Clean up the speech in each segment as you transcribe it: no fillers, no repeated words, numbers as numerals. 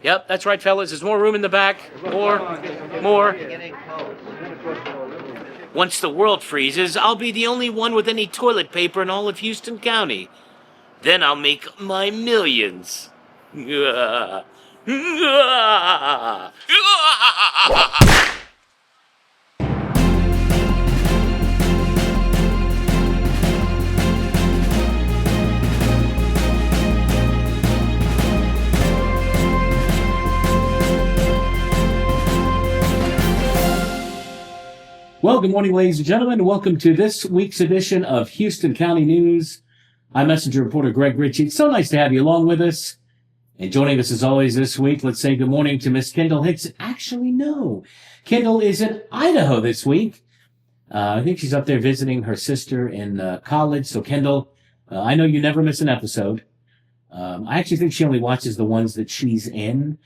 Yep, that's right, fellas. There's more room in the back. More. Once the world freezes, I'll be the only one with any toilet paper in all of Houston County. Then I'll make my millions. Well, good morning, ladies and gentlemen. Welcome to this week's edition of Houston County News. I'm Messenger Reporter Greg Ritchie. It's so nice to have you along with us. And joining us as always this week, let's say good morning to Miss Kendall Hicks. Actually, no. Kendall is in Idaho this week. I think she's up there visiting her sister in college. So, Kendall, I know you never miss an episode. I actually think she only watches the ones that she's in.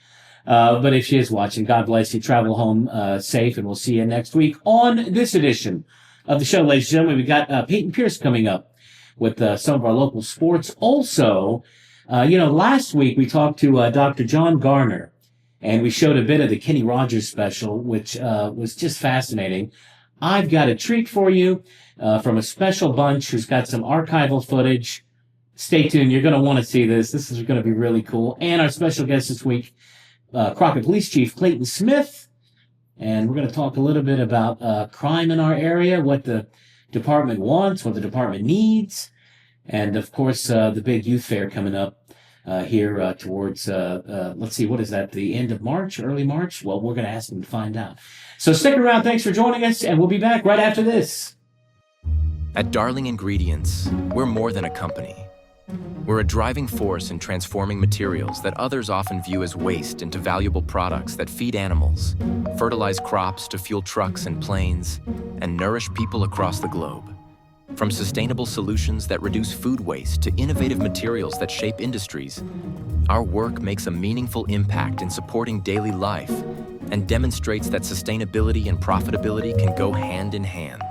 But if she is watching, God bless you. Travel home safe, and we'll see you next week on this edition of the show, ladies and gentlemen. We got Peyton Pierce coming up with some of our local sports. Also, last week we talked to Dr. John Garner, and we showed a bit of the Kenny Rogers special, which was just fascinating. I've got a treat for you from a special bunch who's got some archival footage. Stay tuned. You're going to want to see this. This is going to be really cool. And our special guest this week, Crockett Police Chief Clayton Smith, and we're going to talk a little bit about crime in our area, what the department wants, what the department needs, and of course the big youth fair coming up here towards, let's see, what is that, the end of March, early March? Well, we're going to ask them to find out. So stick around, thanks for joining us, and we'll be back right after this. At Darling Ingredients, we're more than a company. We're a driving force in transforming materials that others often view as waste into valuable products that feed animals, fertilize crops to fuel trucks and planes, and nourish people across the globe. From sustainable solutions that reduce food waste to innovative materials that shape industries, our work makes a meaningful impact in supporting daily life and demonstrates that sustainability and profitability can go hand in hand.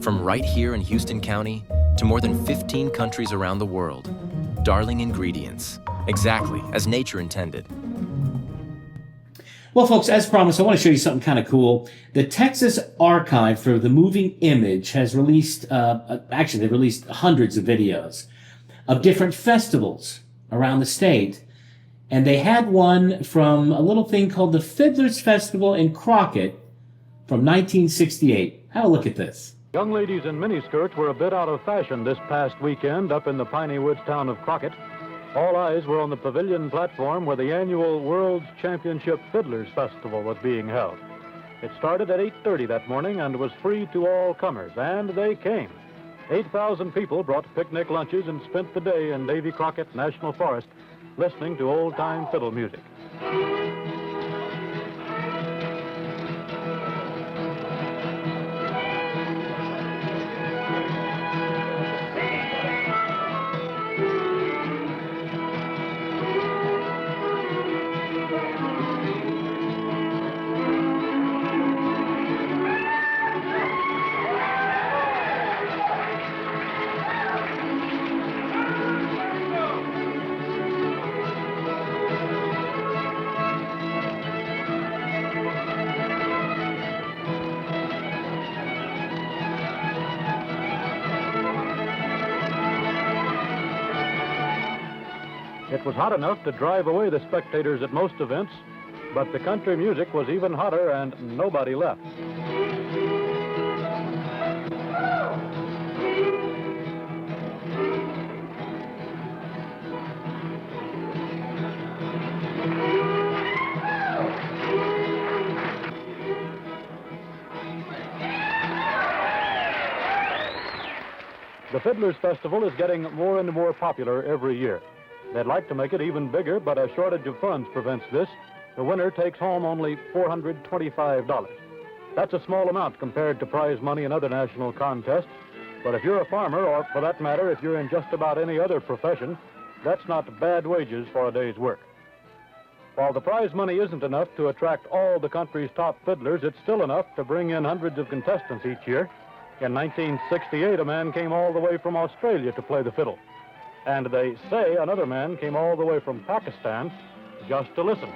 From right here in Houston County to more than 15 countries around the world, Darling Ingredients, exactly as nature intended. Well, folks, as promised, I want to show you something kind of cool. The Texas Archive for the Moving Image has released, they released hundreds of videos of different festivals around the state. And they had one from a little thing called the Fiddlers Festival in Crockett from 1968. Have a look at this. Young ladies in miniskirts were a bit out of fashion this past weekend up in the piney woods town of Crockett. All eyes were on the pavilion platform where the annual World Championship Fiddlers Festival was being held. It started at 8:30 that morning and was free to all comers, and they came. 8,000 people brought picnic lunches and spent the day in Davy Crockett National Forest listening to old-time fiddle music. It was hot enough to drive away the spectators at most events, but the country music was even hotter and nobody left. The Fiddlers Festival is getting more and more popular every year. They'd like to make it even bigger, but a shortage of funds prevents this. The winner takes home only $425. That's a small amount compared to prize money in other national contests. But if you're a farmer, or for that matter, if you're in just about any other profession, that's not bad wages for a day's work. While the prize money isn't enough to attract all the country's top fiddlers, it's still enough to bring in hundreds of contestants each year. In 1968, a man came all the way from Australia to play the fiddle. And they say another man came all the way from Pakistan just to listen.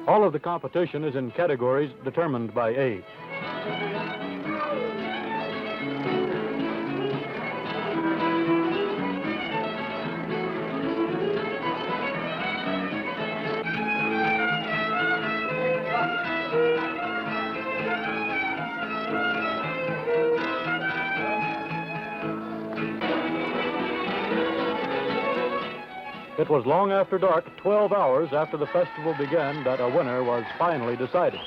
All of the competition is in categories determined by age. It was long after dark, 12 hours after the festival began, that a winner was finally decided.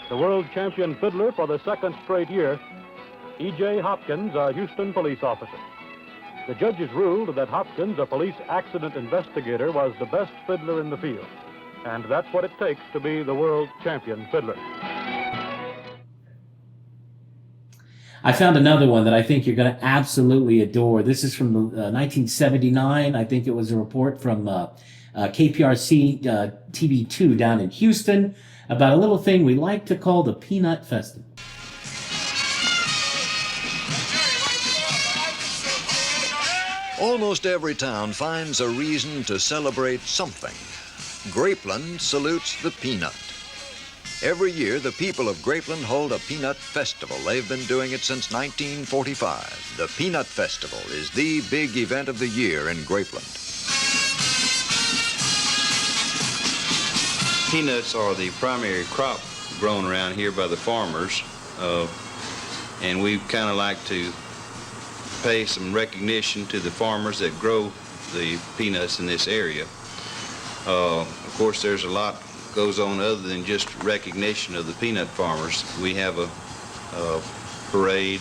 The world champion fiddler for the second straight year, E.J. Hopkins, a Houston police officer. The judges ruled that Hopkins, a police accident investigator, was the best fiddler in the field. And that's what it takes to be the world champion fiddler. I found another one that I think you're going to absolutely adore. This is from 1979. I think it was a report from KPRC TV2 down in Houston about a little thing we like to call the Peanut Festival. Almost every town finds a reason to celebrate something. Grapeland salutes the peanut. Every year, the people of Grapeland hold a peanut festival. They've been doing it since 1945. The Peanut Festival is the big event of the year in Grapeland. Peanuts are the primary crop grown around here by the farmers, and we kind of like to pay some recognition to the farmers that grow the peanuts in this area. Of course, there's a lot goes on other than just recognition of the peanut farmers. We have a parade.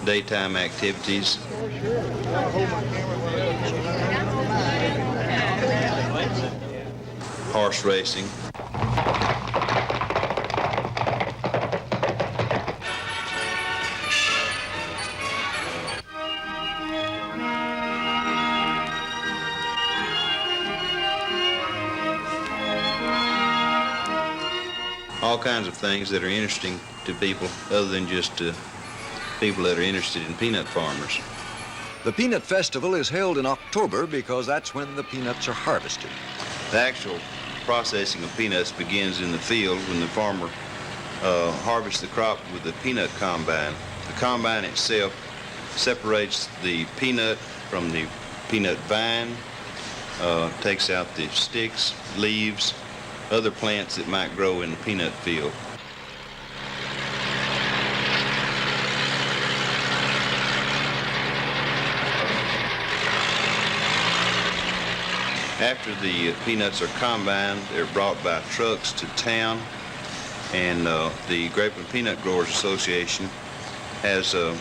Daytime activities. Horse racing. All kinds of things that are interesting to people other than just people that are interested in peanut farmers. The Peanut Festival is held in October because that's when the peanuts are harvested. The actual processing of peanuts begins in the field when the farmer harvests the crop with the peanut combine. The combine itself separates the peanut from the peanut vine, takes out the sticks, leaves, other plants that might grow in the peanut field. After the peanuts are combined, they're brought by trucks to town, and the Grapeland Peanut Growers Association has a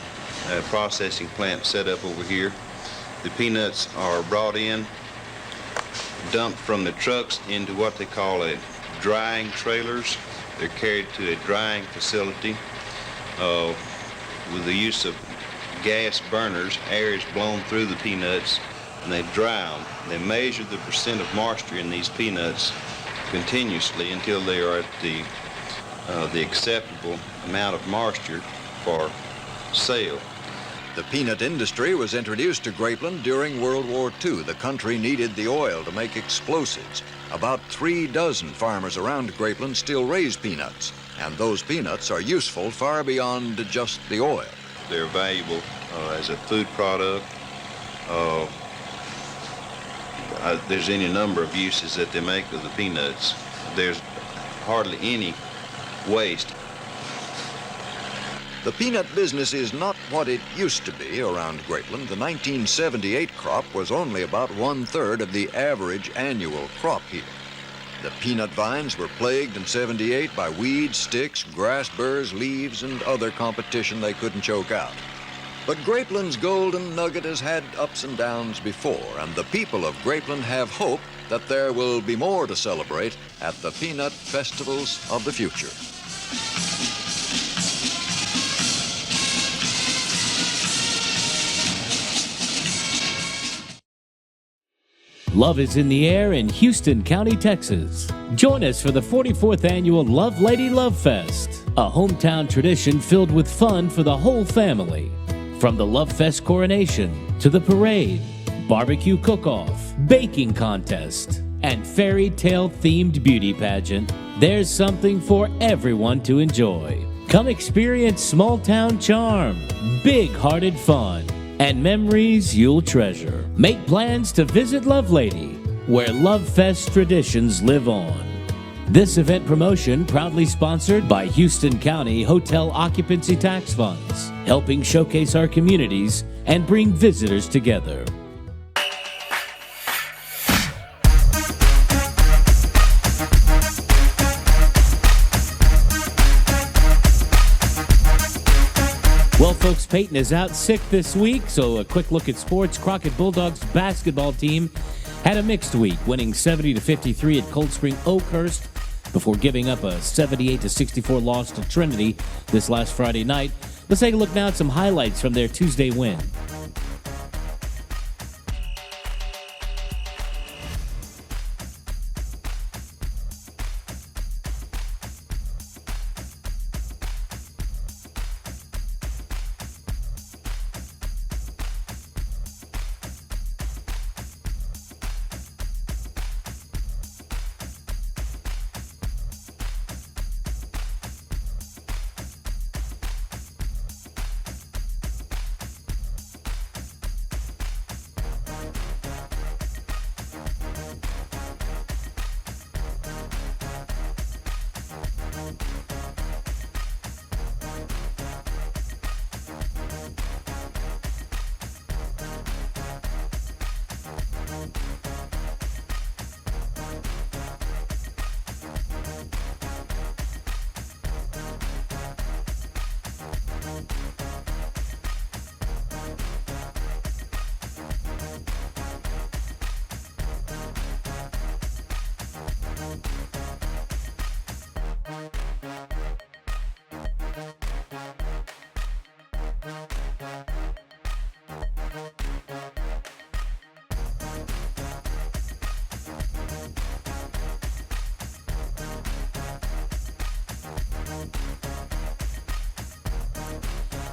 processing plant set up over here. The peanuts are brought in, dumped from the trucks into what they call a drying trailers. They're carried to a drying facility. With the use of gas burners, air is blown through the peanuts and they dry them. They measure the percent of moisture in these peanuts continuously until they are at the acceptable amount of moisture for sale. The peanut industry was introduced to Grapeland during World War II. The country needed the oil to make explosives. About 3 dozen farmers around Grapeland still raise peanuts, and those peanuts are useful far beyond just the oil. They're valuable as a food product. There's any number of uses that they make of the peanuts. There's hardly any waste. The peanut business is not what it used to be around Grapeland. The 1978 crop was only about 1/3 of the average annual crop here. The peanut vines were plagued in '78 by weeds, sticks, grass burrs, leaves, and other competition they couldn't choke out. But Grapeland's golden nugget has had ups and downs before, and the people of Grapeland have hope that there will be more to celebrate at the peanut festivals of the future. Love is in the air in Houston County, Texas. Join us for the 44th annual Love Lady Love Fest, a hometown tradition filled with fun for the whole family. From the Love Fest coronation to the parade, barbecue cook-off, baking contest, and fairy tale themed beauty pageant, there's something for everyone to enjoy. Come experience small town charm, big-hearted fun, and memories you'll treasure. Make plans to visit Lovelady, where Love Fest traditions live on. This event promotion proudly sponsored by Houston County Hotel Occupancy Tax Funds, helping showcase our communities and bring visitors together. Well, folks, Peyton is out sick this week, so a quick look at sports. Crockett Bulldogs basketball team had a mixed week, winning 70-53 at Cold Spring Oakhurst before giving up a 78-64 loss to Trinity this last Friday night. Let's take a look now at some highlights from their Tuesday win.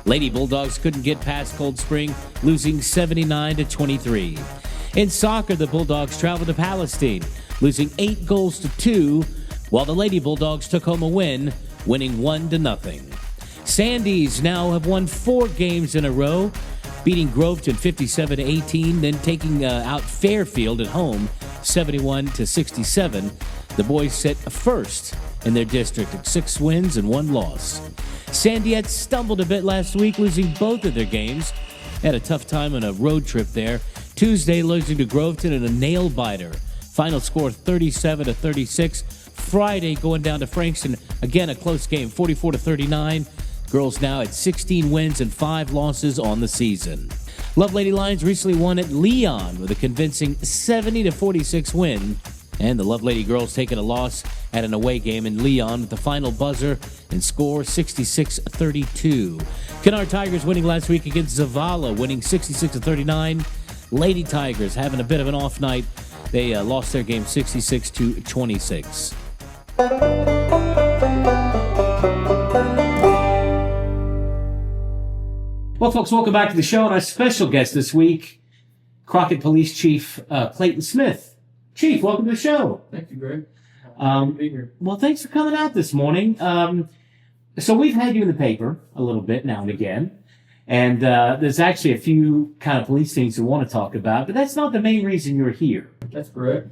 Lady Bulldogs couldn't get past Cold Spring, losing 79-23. In soccer, the Bulldogs traveled to Palestine, losing 8-2, while the Lady Bulldogs took home a win, winning 1-0. Sandies now have won 4 games in a row, beating Groveton 57-18, then taking out Fairfield at home 71-67. The boys sit first in their district at 6 wins and 1 loss. Sandiet stumbled a bit last week, losing both of their games. Had a tough time on a road trip there. Tuesday, losing to Groveton in a nail-biter. Final score 37-36. Friday, going down to Frankston. Again, a close game, 44-39. Girls now at 16 wins and 5 losses on the season. Lovelady Lions recently won at Leon with a convincing 70-46 win. And the Lovelady girls taking a loss at an away game in Leon with the final buzzer and score 66-32. Kennard Tigers winning last week against Zavala, winning 66-39. Lady Tigers having a bit of an off night. They lost their game 66-26. Well, folks, welcome back to the show. And our special guest this week, Crockett Police Chief Clayton Smith. Chief, welcome to the show. Thank you, Greg. Happy to be here. Well, thanks for coming out this morning. So we've had you in the paper a little bit now and again, and there's actually a few kind of police things we want to talk about, but that's not the main reason you're here. That's correct.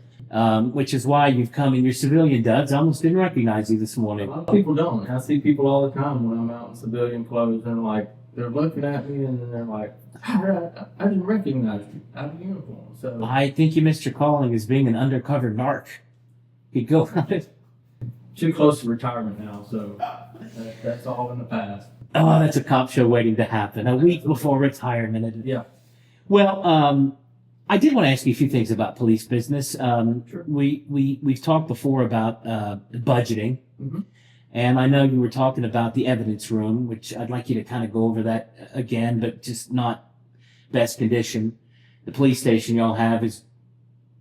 Which is why you've come in your civilian duds. I almost didn't recognize you this morning. A lot of people don't. I see people all the time when I'm out in civilian clothes, and they're looking at me, and they're like, I didn't recognize you out of uniform. So I think you missed your calling as being an undercover narc. could go on it. Too close to retirement now, so that's all in the past. Oh, that's a cop show waiting to happen. A week before retirement. Yeah. Well, I did want to ask you a few things about police business. Sure. We've talked before about budgeting, Mhm. and I know you were talking about the evidence room, which I'd like you to kind of go over that again, but just not best condition. The police station y'all have has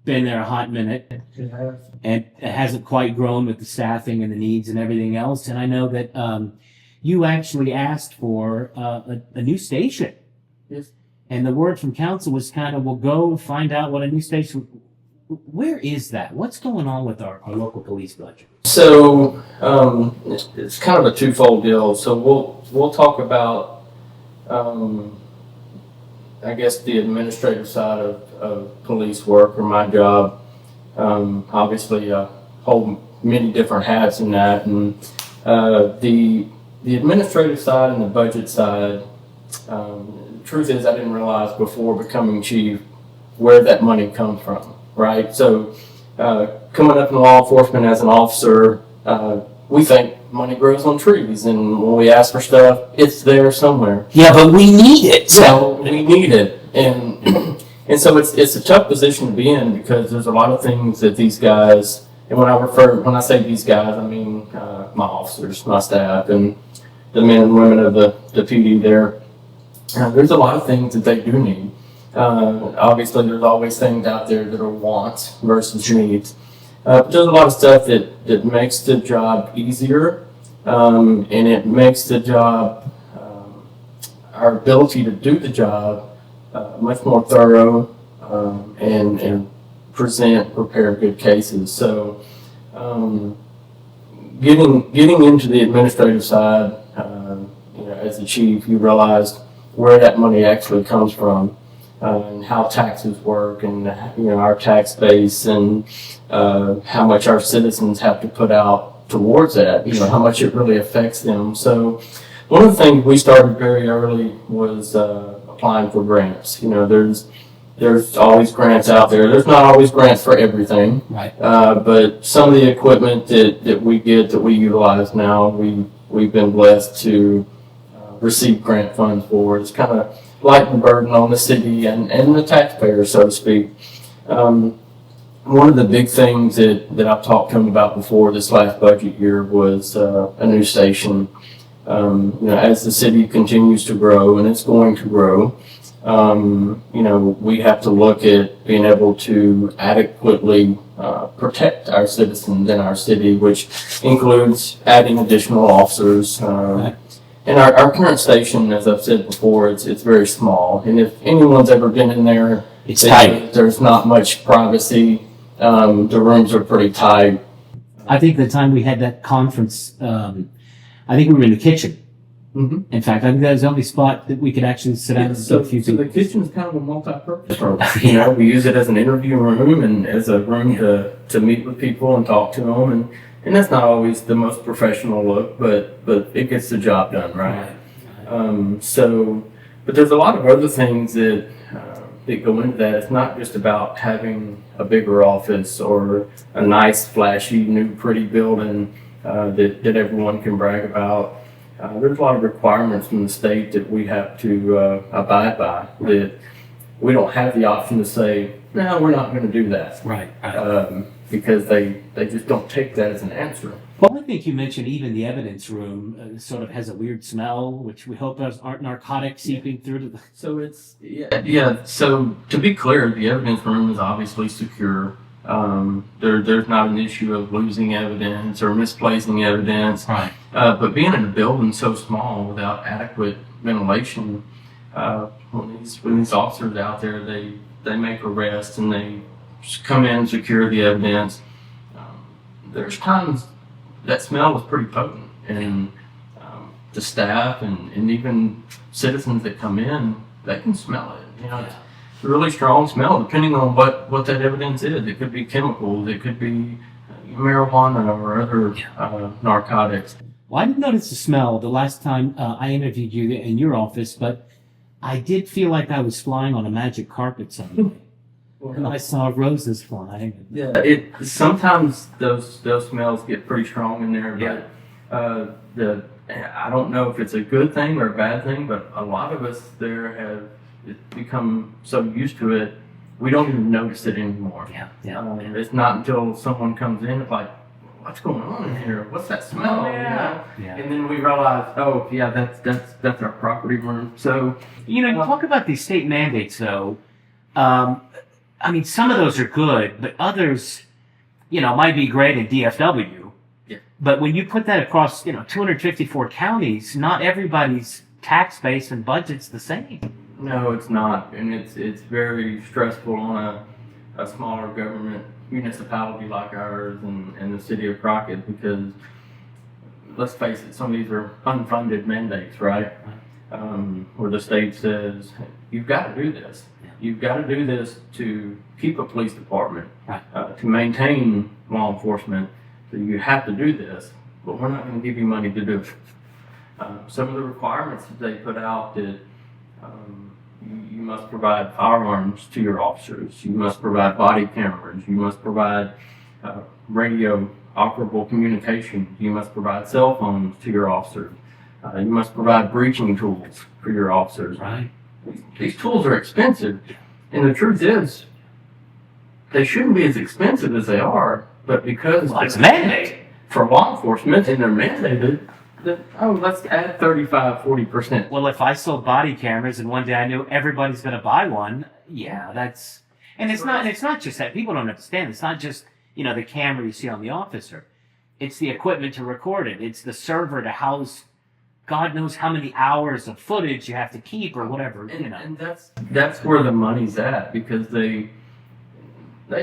been there a hot minute, It has. and it hasn't quite grown with the staffing and the needs and everything else. And I know that you actually asked for a new station. Yes. And the word from council was kind of, we'll go find out what a new station. Where is that? What's going on with our local police budget? So it's kind of a twofold deal. So we'll talk about I guess the administrative side of police work or my job. Obviously, I hold many different hats in that, and the administrative side and the budget side. The truth is, I didn't realize before becoming chief where that money comes from. Right, so coming up in law enforcement as an officer, we think money grows on trees, and when we ask for stuff, it's there somewhere. Yeah, but we need it. So we need it, and and so it's a tough position to be in because there's a lot of things that these guys, and when I say these guys, I mean my officers, my staff, and the men and women of the PD there. There's a lot of things that they do need. Obviously, there's always things out there that are wants versus needs. But there's a lot of stuff that makes the job easier, and it makes the job, our ability to do the job, much more thorough, and prepare good cases. So, getting into the administrative side, as the chief, you realized where that money actually comes from. And how taxes work, and our tax base, and how much our citizens have to put out towards that. How much it really affects them. So, one of the things we started very early was applying for grants. There's always grants out there. There's not always grants for everything, Right. but some of the equipment that we get that we utilize now, we've been blessed to receive grant funds for. It's kind of lighten the burden on the city and the taxpayer, so to speak. One of the big things that I've talked to them about before this last budget year was a new station. As the city continues to grow, and it's going to grow, we have to look at being able to adequately protect our citizens in our city, which includes adding additional officers. And our current station, as I've said before, it's very small. And if anyone's ever been in there, It's tight. There's not much privacy. The rooms are pretty tight. I think the time we had that conference, I think we were in the kitchen. Mm-hmm. In fact, I think that was the only spot that we could actually sit down and So, a few so the people. kitchen is kind of a multi-purpose room. We use it as an interview room and as a room to meet with people and talk to them. And that's not always the most professional look, but it gets the job done, right? But there's a lot of other things that go into that. It's not just about having a bigger office or a nice, flashy, new, pretty building that everyone can brag about. There's a lot of requirements from the state that we have to abide by that we don't have the option to say, no, we're not going to do that. Right. Because they just don't take that as an answer. Well, I think you mentioned even the evidence room sort of has a weird smell, which we hope aren't narcotics seeping through to the. So it's yeah. So to be clear, the evidence room is obviously secure. There's not an issue of losing evidence or misplacing evidence. Right. But being in a building so small without adequate ventilation, when these officers out there, they make arrests and they come in and secure the evidence. There's times that smell was pretty potent, and the staff and even citizens that come in, they can smell it. It's a really strong smell, depending on what that evidence is. It could be chemicals, it could be marijuana or other narcotics. Well, I didn't notice the smell the last time I interviewed you in your office, but I did feel like I was flying on a magic carpet somewhere. And I saw roses flying. Yeah, sometimes those smells get pretty strong in there, but I don't know if it's a good thing or a bad thing, but a lot of us there have become so used to it, we don't even notice it anymore. It's not until someone comes in, it's like, what's going on in here? What's that smell? And then we realize, oh yeah, that's our property room. So you talk about these state mandates though. I mean, some of those are good, but others, might be great in DFW. Yeah. But when you put that across, 254 counties, not everybody's tax base and budget's the same. No, it's not, and it's very stressful on a smaller government municipality like ours and the city of Crockett, because let's face it, some of these are unfunded mandates, right? Where the state says, you've got to do this. You've got to do this to keep a police department, to maintain law enforcement. So you have to do this, but we're not going to give you money to do it. Some of the requirements that they put out that you must provide firearms to your officers. You must provide body cameras. You must provide radio operable communication. You must provide cell phones to your officers. You must provide breaching tools for your officers. Right. These tools are expensive, and the truth is, they shouldn't be as expensive as they are, but because it's mandated for law enforcement and they're mandated, let's add 35-40%. Well, if I sold body cameras and one day I knew everybody's going to buy one, it's not just that. People don't understand. It's not just, the camera you see on the officer. It's the equipment to record it. It's the server to house God knows how many hours of footage you have to keep or whatever, And that's where the money's at, because they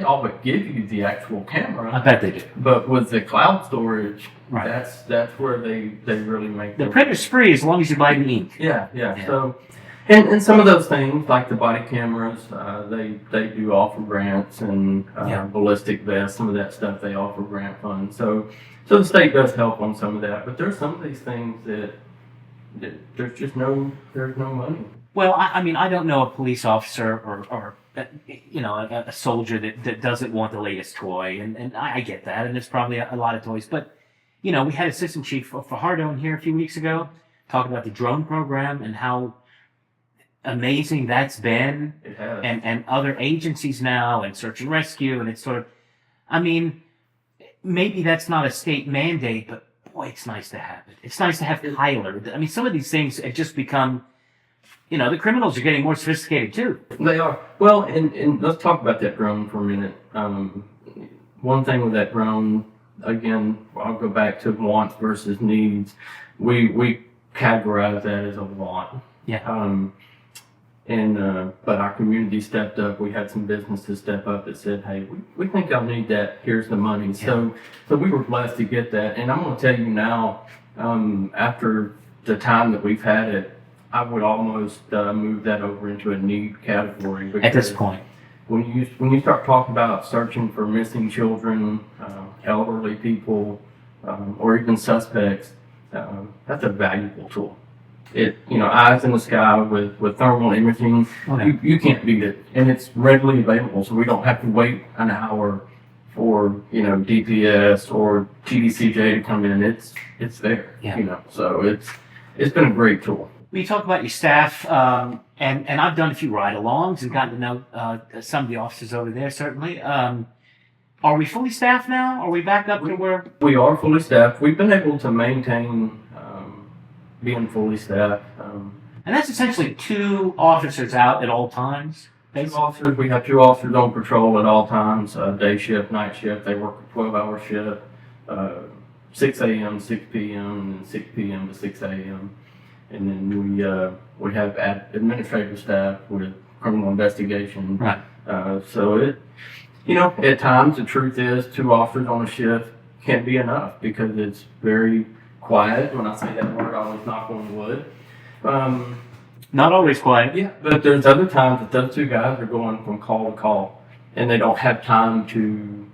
all but give you the actual camera. I bet they do. But with the cloud storage, right. that's where they really make the printer's free as long as you buy the ink. Yeah. So, and some of those things like the body cameras, they do offer grants and ballistic vests, some of that stuff they offer grant funds. So the state does help on some of that. But there's some of these things that there's no money. Well, I don't know a police officer or a soldier that doesn't want the latest toy, and I get that, and there's probably a lot of toys. But we had Assistant Chief Fajardo in here a few weeks ago talking about the drone program and how amazing that's been, It has. and other agencies now and search and rescue, and it's sort of, maybe that's not a state mandate, but boy, it's nice to have it. It's nice to have Tyler. Some of these things have just become, the criminals are getting more sophisticated too. They are. Well, and let's talk about that drone for a minute. One thing with that drone, again, I'll go back to wants versus needs. We categorize that as a want. Yeah. But our community stepped up. We had some businesses step up that said, hey, we think y'all need that. Here's the money. Yeah. So we were blessed to get that. And I'm going to tell you now, after the time that we've had it, I would almost move that over into a need category. At this point. When you start talking about searching for missing children, elderly people, or even suspects, that's a valuable tool. Eyes in the sky with thermal imaging, you can't beat it, and it's readily available, so we don't have to wait an hour for DPS or TDCJ to come in. It's there, So it's been a great tool. We talk about your staff, and I've done a few ride-alongs and gotten to know some of the officers over there. Certainly, are we fully staffed now? Are we back up to where we are fully staffed? We've been able to maintain being fully staffed. And that's essentially 2 officers out at all times? Basically. We have 2 officers on patrol at all times, day shift, night shift. They work a 12-hour shift, 6 a.m., 6 p.m., and 6 p.m. to 6 a.m. And then we have administrative staff with criminal investigation. Right. So at times the truth is 2 officers on a shift can't be enough because it's very quiet. When I say that word, I always knock on wood. Not always quiet. Yeah, but there's other times that those 2 guys are going from call to call, and they don't have time to,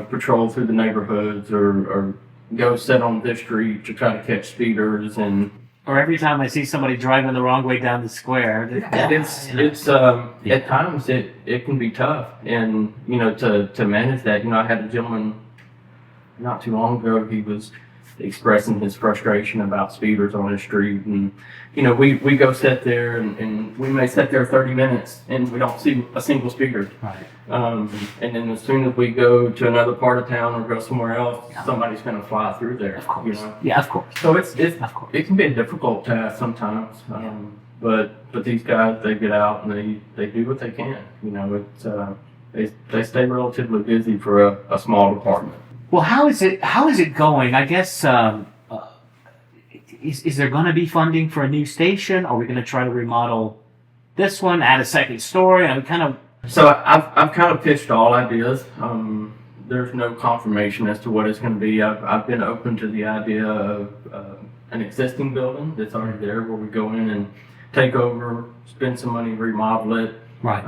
patrol through the neighborhoods or go sit on this street to try to catch speeders. And or every time I see somebody driving the wrong way down the square. It's at times it can be tough, and to manage that. I had a gentleman not too long ago. He was expressing his frustration about speeders on the street, and we go sit there and we may sit there 30 minutes and we don't see a single speeder. Right. And then as soon as we go to another part of town or go somewhere else, somebody's going to fly through there. Of course. Yeah, of course. So Of course. it can be a difficult task sometimes. But these guys, they get out and they do what they can. They stay relatively busy for a small department. Well, how is it going? I guess is there going to be funding for a new station? Are we going to try to remodel this one, add a second story? So I've kind of pitched all ideas. There's no confirmation as to what it's going to be. I've been open to the idea of an existing building that's already there, where we go in and take over, spend some money, remodel it. Right.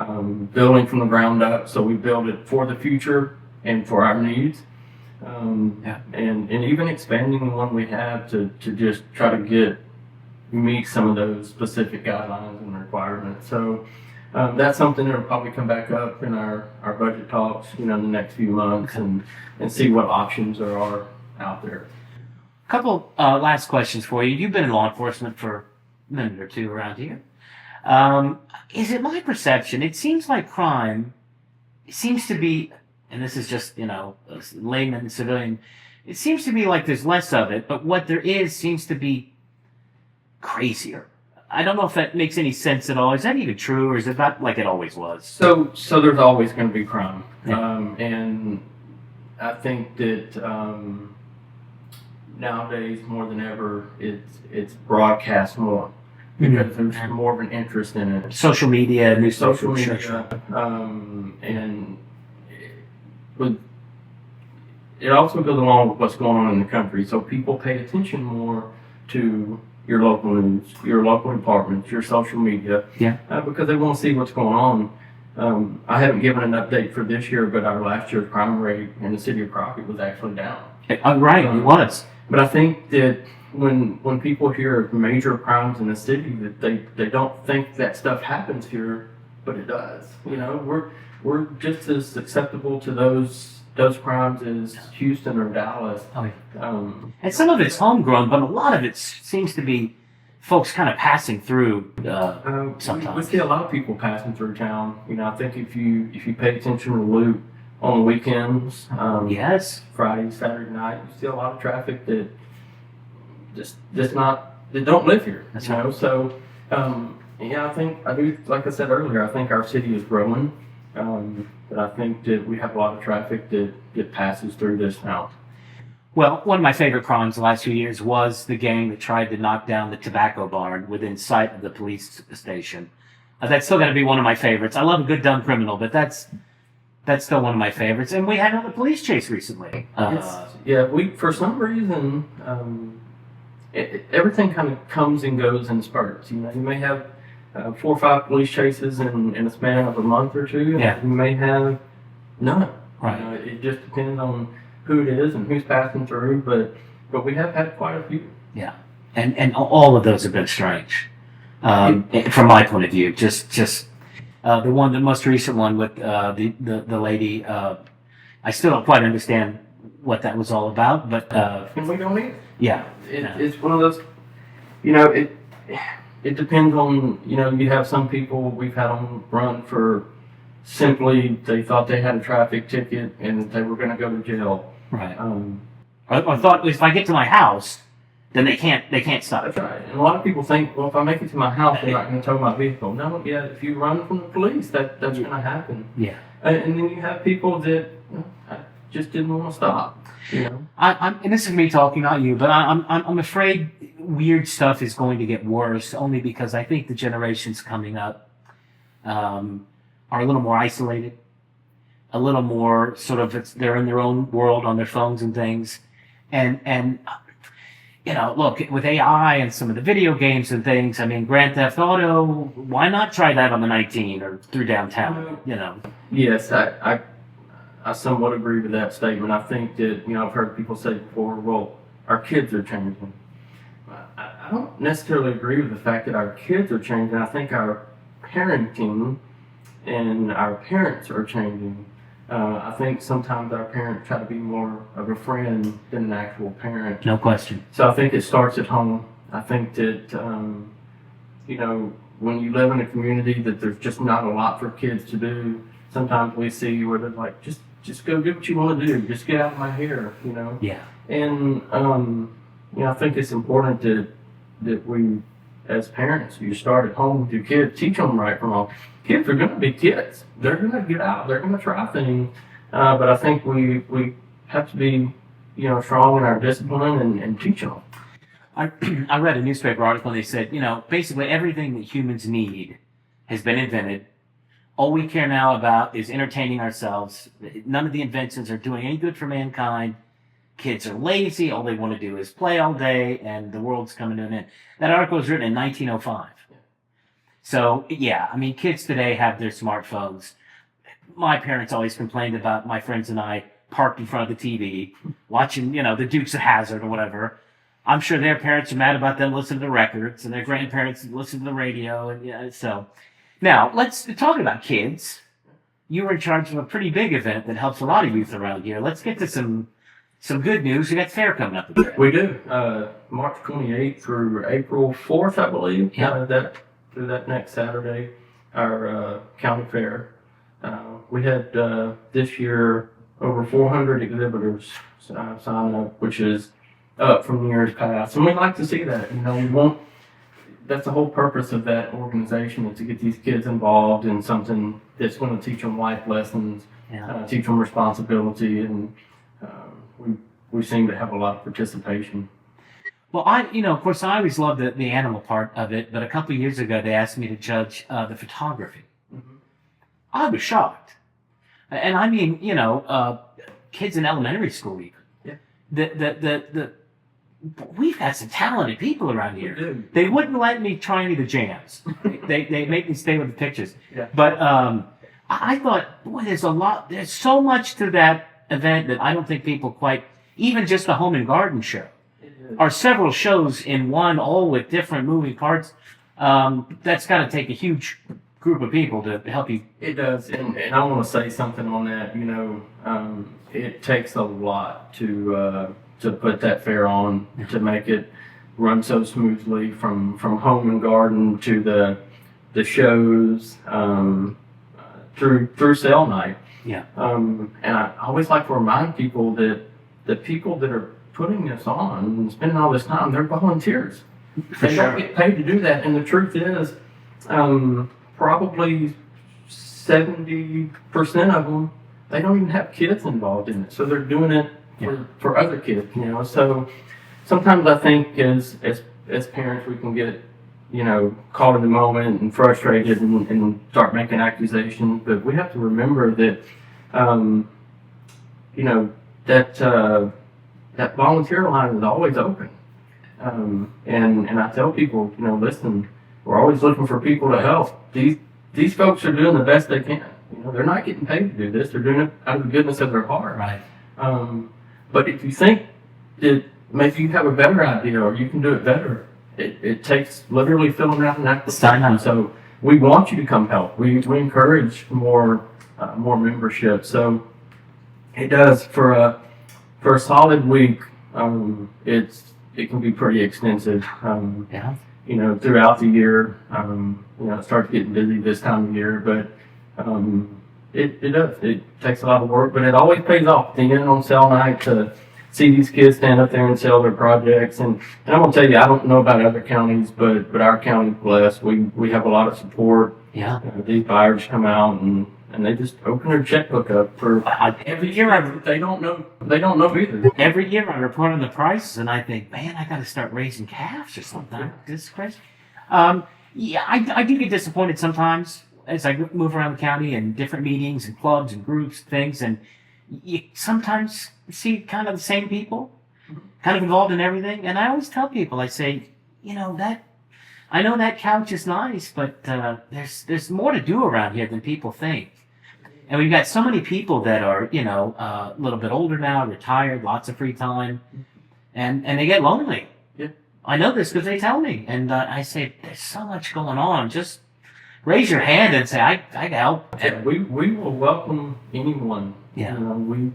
Building from the ground up, so we build it for the future and for our needs. And even expanding the one we have to just try to meet some of those specific guidelines and requirements. So that's something that will probably come back up in our budget talks, in the next few months, and see what options there are out there. A couple last questions for you. You've been in law enforcement for a minute or two around here. Is it my perception? It seems like crime seems to be, and this is just, a layman, civilian, it seems to be like there's less of it, but what there is seems to be crazier. I don't know if that makes any sense at all. Is that even true, or is it not like it always was? So there's always going to be crime. Yeah. And I think that nowadays, more than ever, it's broadcast more. Because there's more of an interest in it. Social media, new Social media, sure. and it also goes along with what's going on in the country. So people pay attention more to your local news, your local departments, your social media, because they want to see what's going on. I haven't given an update for this year, but our last year's crime rate in the city of Crockett was actually down. Right, it was. But I think that when people hear of major crimes in the city, that they don't think that stuff happens here, but it does. We're just as acceptable to those crimes as Houston or Dallas. Oh, yeah. And some of it's homegrown, but a lot of it seems to be folks kind of passing through. Sometimes we see a lot of people passing through town. I think if you pay attention to the loop on the weekends, yes, Friday, Saturday night, you see a lot of traffic that that don't live here. That's right. So I do. Like I said earlier, I think our city is growing. But I think that we have a lot of traffic that passes through this now. Well, one of my favorite crimes the last few years was the gang that tried to knock down the tobacco barn within sight of the police station. That's still going to be one of my favorites. I love a good dumb criminal, but that's still one of my favorites. And we had another police chase recently. We for some reason everything kind of comes and goes in spurts. You may have 4 or 5 police chases in a span of a month or two. Yeah. You may have none. Right. It just depends on who it is and who's passing through, but we have had quite a few. Yeah. And all of those have been strange. From my point of view. Just the most recent one with the lady, I still don't quite understand what that was all about, but and we don't either. Yeah. It's one of those, it depends on, you have some people we've had them run for simply they thought they had a traffic ticket and they were going to go to jail. Right. I thought if I get to my house, then they can't stop. That's right. And a lot of people think, well, if I make it to my house, they're not going to tow my vehicle. No, if you run from the police, that's going to happen. Yeah. And then you have people that just didn't want to stop. And this is me talking, not you, but I'm afraid weird stuff is going to get worse, only because I think the generations coming up are a little more isolated, a little more sort of they're in their own world on their phones and things, and look, with AI and some of the video games and things, I mean, Grand Theft Auto, why not try that on the 19 or through downtown? Yes, I somewhat agree with that statement. I think that, I've heard people say before, well, our kids are changing. I don't necessarily agree with the fact that our kids are changing. I think our parenting and our parents are changing. I think sometimes our parents try to be more of a friend than an actual parent. No question. So I think it starts at home. I think that, you know, when you live in a community that there's just not a lot for kids to do, sometimes we see where they're like, just go do what you want to do. Just get out of my hair, you know? Yeah. And, you know, I think it's important that we, as parents, you start at home with your kids, teach them right from wrong. Kids are going to be kids. They're going to get out. They're going to try things. But I think we have to be, you know, strong in our discipline and teach them. I read a newspaper article and they said, you know, basically everything that humans need has been invented. All we care now about is entertaining ourselves. None of the inventions are doing any good for mankind. Kids are lazy. All they want to do is play all day, and the world's coming to an end. That article was written in 1905. So, yeah, I mean, kids today have their smartphones. My parents always complained about my friends and I parked in front of the TV, watching, you know, the Dukes of Hazzard or whatever. I'm sure their parents are mad about them listening to records, and their grandparents listen to the radio, and yeah, so. Now, let's talk about kids. You were in charge of a pretty big event that helps a lot of youth around here. Let's get to some good news. We got the fair coming up again. We do. March 28th through April 4th, I believe. Yeah. Through that next Saturday, our county fair. We had this year over 400 exhibitors sign up, which is up from years past. And we like to see that. You know, that's the whole purpose of that organization, is to get these kids involved in something that's going to teach them life lessons, teach them responsibility, and we seem to have a lot of participation. Well, of course, I always loved the animal part of it, but a couple of years ago they asked me to judge the photography. Mm-hmm. I was shocked. And I mean, you know, kids in elementary school even. Yeah. We've got some talented people around here. They wouldn't let me try any of the jams. they make me stay with the pictures. Yeah. But I thought, boy, there's so much to that event that I don't think people quite, even just the home and garden show, are several shows in one, all with different moving parts. That's got to take a huge group of people to help you. It does, and I want to say something on that. You know, it takes a lot to put that fair on, to make it run so smoothly from home and garden to the shows through sale night. Yeah. And I always like to remind people that the people that are putting this on and spending all this time, they're volunteers. They don't get paid to do that. And the truth is, probably 70% of them, they don't even have kids involved in it. So they're doing it for other kids, you know. So sometimes I think as parents we can get, you know, caught in the moment and frustrated and start making accusations. But we have to remember that, you know, that volunteer line is always open. And I tell people, you know, listen, we're always looking for people to help. These folks are doing the best they can. You know, they're not getting paid to do this. They're doing it out of the goodness of their heart. Right. But if you think that maybe you have a better idea or you can do it better, it takes literally filling out an application. So we want you to come help. We encourage more membership. So it does for a solid week. It can be pretty extensive. You know, throughout the year. You know, it starts getting busy this time of year, but it does. It takes a lot of work, but it always pays off at the end on sale night to see these kids stand up there and sell their projects. And I'm gonna tell you, I don't know about other counties, but our county's blessed. We have a lot of support. Yeah. These buyers come out and they just open their checkbook up for every year. They don't know either. Every year I report on the prices, and I think, man, I got to start raising calves or something. This is crazy. Yeah, I do get disappointed sometimes as I move around the county and different meetings and clubs and groups, things, and you sometimes see kind of the same people, kind of involved in everything. And I always tell people, I say, you know, I know that couch is nice, but there's more to do around here than people think. And we've got so many people that are, you know, a little bit older now, retired, lots of free time, and they get lonely. Yeah. I know this because they tell me. And I say, there's so much going on. Just raise your hand and say, I can help. And we will welcome anyone. Yeah. You know,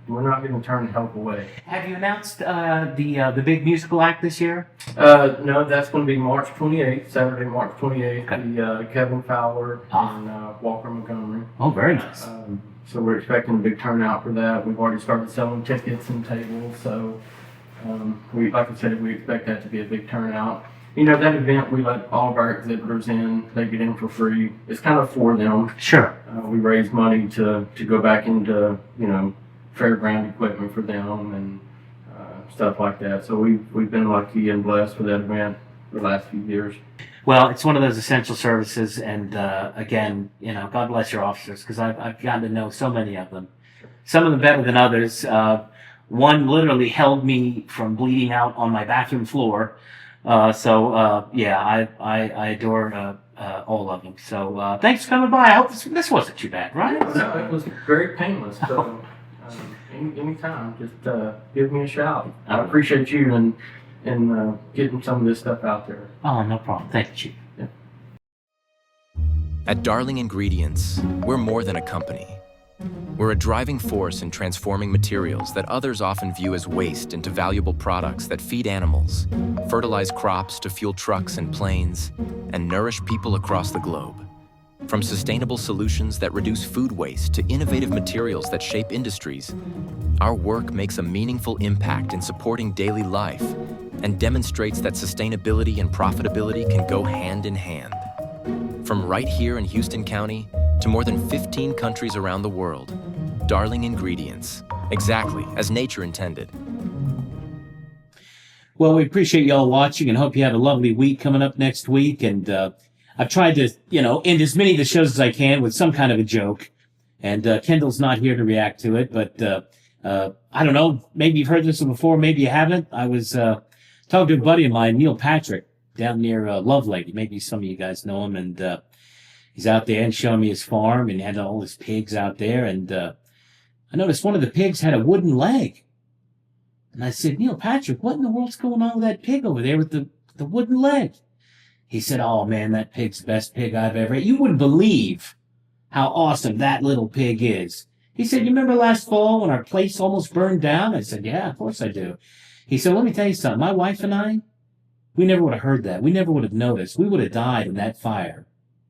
we're not going to turn help away. Have you announced the big musical act this year? No, that's going to be March 28th, Saturday, March 28th. Okay. The Kevin Fowler and Walker Montgomery. Oh, very nice. So we're expecting a big turnout for that. We've already started selling tickets and tables. So like I said, we expect that to be a big turnout. You know, that event, we let all of our exhibitors in. They get in for free. It's kind of for them. Sure. We raise money to go back into, you know, fairground equipment for them and stuff like that. So we've been lucky and blessed with that event the last few years. Well, it's one of those essential services, and again, you know, God bless your officers, because I've gotten to know so many of them. Some of them better than others. One literally held me from bleeding out on my bathroom floor. Yeah, I adore all of them. So thanks for coming by. I hope this wasn't too bad, right? No, it was very painless. So anytime, just give me a shout. I appreciate you and getting some of this stuff out there. Oh, no problem. Thank you, Chief. Yeah. At Darling Ingredients, we're more than a company. We're a driving force in transforming materials that others often view as waste into valuable products that feed animals, fertilize crops to fuel trucks and planes, and nourish people across the globe. From sustainable solutions that reduce food waste to innovative materials that shape industries, our work makes a meaningful impact in supporting daily life and demonstrates that sustainability and profitability can go hand in hand. From right here in Houston County to more than 15 countries around the world, Darling Ingredients, exactly as nature intended. Well, we appreciate you all watching and hope you have a lovely week coming up next week. And I've tried to, you know, end as many of the shows as I can with some kind of a joke. And Kendall's not here to react to it, but I don't know. Maybe you've heard this one before, maybe you haven't. I was talking to a buddy of mine, Neil Patrick, down near Lovelady. Maybe some of you guys know him. And he's out there and showing me his farm, and he had all his pigs out there. And I noticed one of the pigs had a wooden leg. And I said, Neil Patrick, what in the world's going on with that pig over there with the wooden leg? He said, oh, man, that pig's the best pig I've ever had. You wouldn't believe how awesome that little pig is. He said, you remember last fall when our place almost burned down? I said, yeah, of course I do. He said, let me tell you something. My wife and I, we never would have heard that. We never would have noticed. We would have died in that fire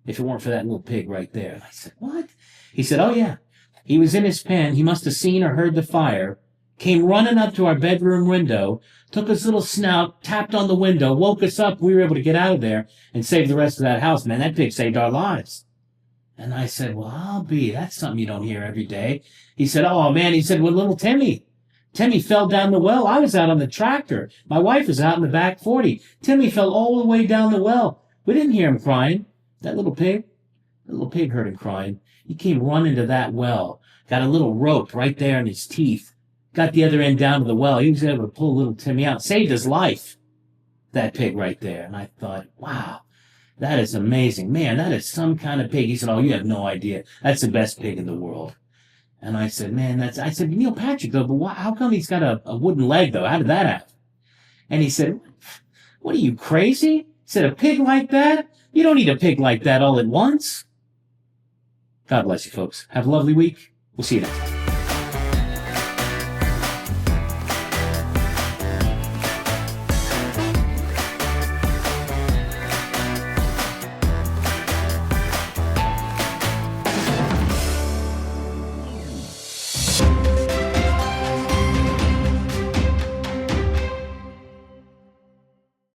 if it weren't for that little pig right there. And I said, what? He said, oh, yeah. He was in his pen. He must have seen or heard the fire, came running up to our bedroom window, took his little snout, tapped on the window, woke us up. We were able to get out of there and save the rest of that house. Man, that pig saved our lives. And I said, well, I'll be. That's something you don't hear every day. He said, oh, man. He said, when little Timmy fell down the well. I was out on the tractor. My wife was out in the back 40. Timmy fell all the way down the well. We didn't hear him crying. That little pig heard him crying. He came running to that well, got a little rope right there in his teeth, got the other end down to the well. He was able to pull little Timmy out, saved his life, that pig right there. And I thought, wow, that is amazing. Man, that is some kind of pig. He said, oh, you have no idea. That's the best pig in the world. And I said, man, I said, Neil Patrick, though, but how come he's got a wooden leg, though? How did that happen? And he said, what are you, crazy? He said, a pig like that? You don't need a pig like that all at once. God bless you, folks. Have a lovely week. We'll see you next time.